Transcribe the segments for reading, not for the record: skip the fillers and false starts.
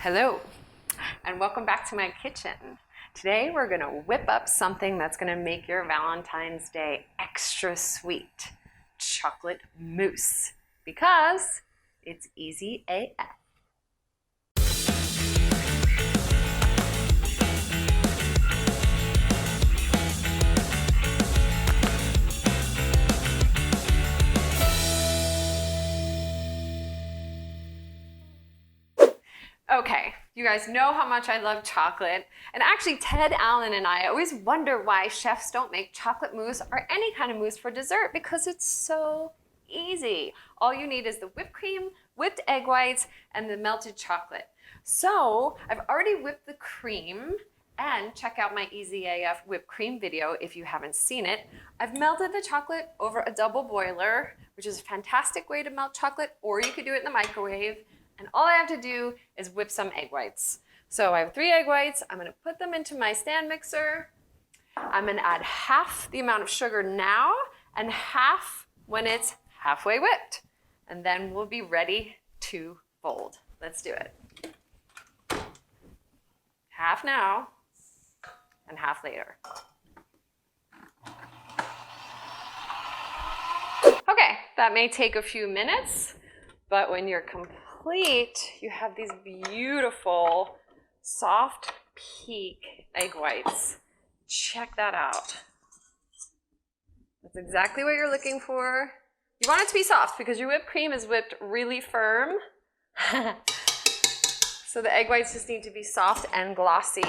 Hello, and welcome back to my kitchen. Today we're gonna whip up something that's gonna make your Valentine's Day extra sweet. Chocolate mousse, because it's EasyAF. Okay, you guys know how much I love chocolate, and actually Ted Allen and I always wonder why chefs don't make chocolate mousse or any kind of mousse for dessert, because it's so easy. All you need is the whipped cream, whipped egg whites, and the melted chocolate. So I've already whipped the cream, and check out my EasyAF whipped cream video if you haven't seen it. I've melted the chocolate over a double boiler, which is a fantastic way to melt chocolate, or you could do it in the microwave. And all I have to do is whip some egg whites. So I have 3 egg whites. I'm gonna put them into my stand mixer. I'm gonna add half the amount of sugar now and half when it's halfway whipped. And then we'll be ready to fold. Let's do it. Half now and half later. Okay, that may take a few minutes, but when you're complete, you have these beautiful, soft peak egg whites. Check that out. That's exactly what you're looking for. You want it to be soft because your whipped cream is whipped really firm. So the egg whites just need to be soft and glossy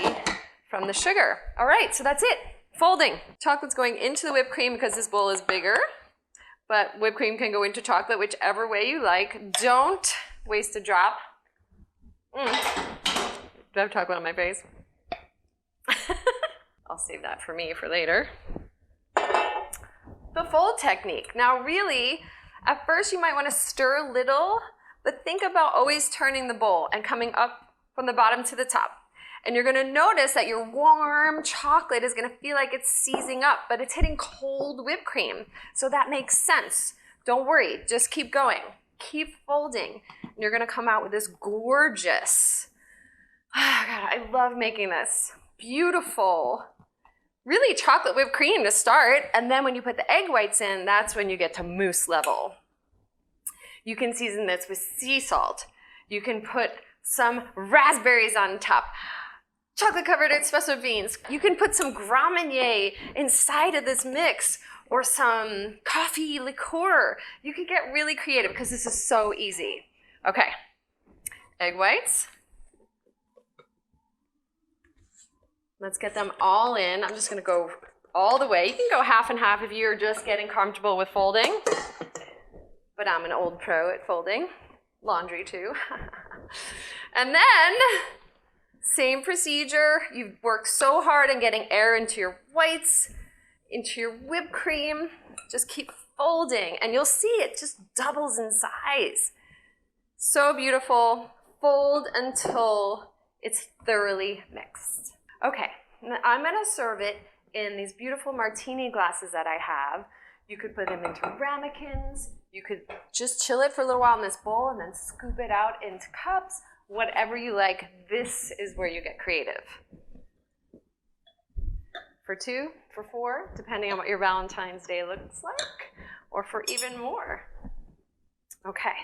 from the sugar. All right, so that's it. Folding. Chocolate's going into the whipped cream because this bowl is bigger, but whipped cream can go into chocolate whichever way you like. Don't waste a drop. Do I have chocolate on my face? I'll save that for me for later. The fold technique. Now really, at first you might want to stir a little, but think about always turning the bowl and coming up from the bottom to the top. And you're gonna notice that your warm chocolate is gonna feel like it's seizing up, but it's hitting cold whipped cream. So that makes sense. Don't worry, just keep going. Keep folding. And you're gonna come out with this gorgeous, oh God, I love making this. Beautiful, really chocolate whipped cream to start. And then when you put the egg whites in, that's when you get to mousse level. You can season this with sea salt. You can put some raspberries on top. Chocolate covered espresso beans. You can put some Grand Marnier inside of this mix, or some coffee liqueur. You can get really creative because this is so easy. Okay, egg whites. Let's get them all in. I'm just gonna go all the way. You can go half and half if you're just getting comfortable with folding, but I'm an old pro at folding. Laundry too. And then, same procedure. You've worked so hard on getting air into your whites, into your whipped cream. Just keep folding and you'll see it just doubles in size. So beautiful. Fold until it's thoroughly mixed. Okay, I'm gonna serve it in these beautiful martini glasses that I have. You could put them into ramekins. You could just chill it for a little while in this bowl and then scoop it out into cups. Whatever you like, this is where you get creative. For 2, for 4, depending on what your Valentine's Day looks like, or for even more. Okay,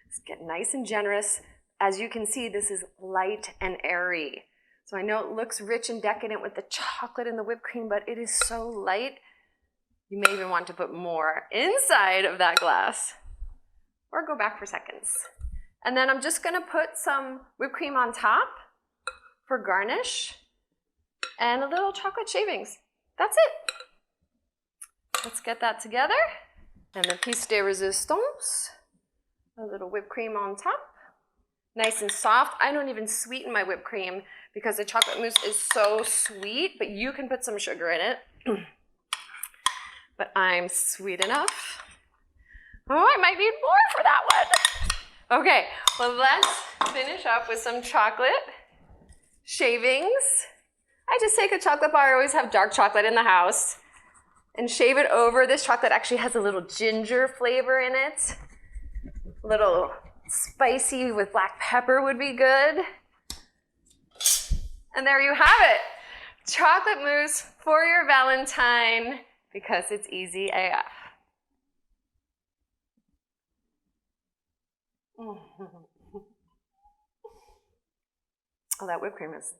let's get nice and generous. As you can see, this is light and airy. So I know it looks rich and decadent with the chocolate and the whipped cream, but it is so light. You may even want to put more inside of that glass, or go back for seconds. And then I'm just gonna put some whipped cream on top for garnish, and a little chocolate shavings. That's it. Let's get that together. And the piece de resistance, a little whipped cream on top. Nice and soft. I don't even sweeten my whipped cream because the chocolate mousse is so sweet, but you can put some sugar in it. But I'm sweet enough. Oh, I might need more for that one. Okay, well let's finish up with some chocolate shavings. I just take a chocolate bar. I always have dark chocolate in the house and shave it over. This chocolate actually has a little ginger flavor in it. A little spicy with black pepper would be good. And there you have it. Chocolate mousse for your Valentine because it's easy AF. Oh, that whipped cream is